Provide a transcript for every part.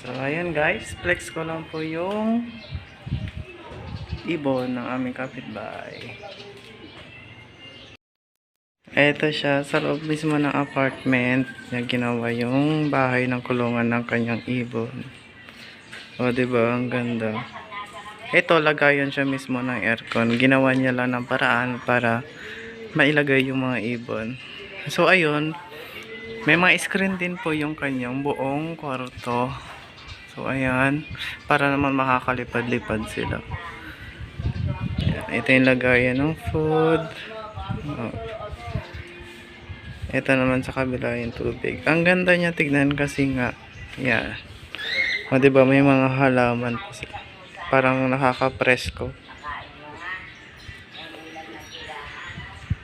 So, ayan guys, flex ko lang po yung ibon ng aming kapitbahay. Ito siya, sa loob mismo ng apartment, niya ginawa yung bahay ng kulungan ng kanyang ibon. O, diba? Ang ganda. Ito, lagayan siya mismo ng aircon. Ginawa niya lang ng paraan para mailagay yung mga ibon. So, ayun. May mga screen din po yung kanyang buong kwarto. So, ayan. Para naman makakalipad-lipad sila. Ayan. Ito yung lagayan ng food. Oh. Ito naman sa kabila yung tubig. Ang ganda niya tignan kasi nga. Yan. O, diba may mga halaman po sila. Parang nakaka-presko.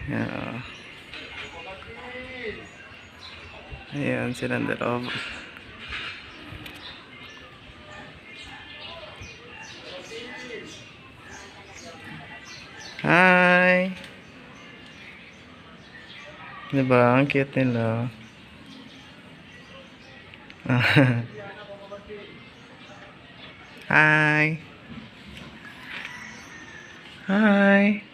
Yan. Ayan silang dalawa. Hi! Diba? Ang cute nila. Hi! Hi!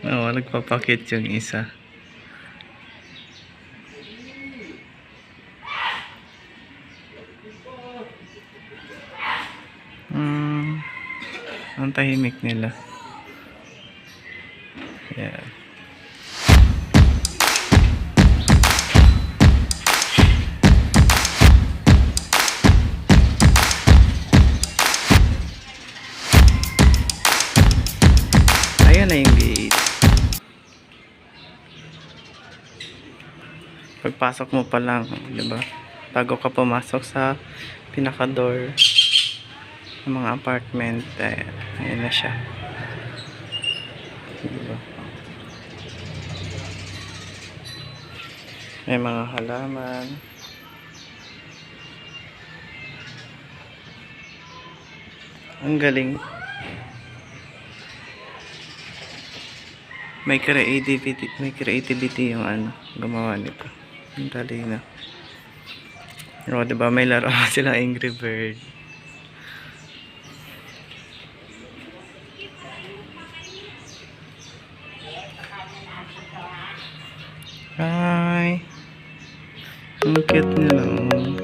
Oo, nagpapakit yung isa. Ang tahimik nila. Yeah. Ayan na yung gate. Pagpasok mo pa lang, diba? Bago ka pumasok sa pinaka-door ng mga apartment, ayan na siya. Diba? May mga halaman. Ang galing. May creativity yung gumawa nito. Ang dali na. O, diba may laro sila Angry Bird. Hi! Ang cute nila.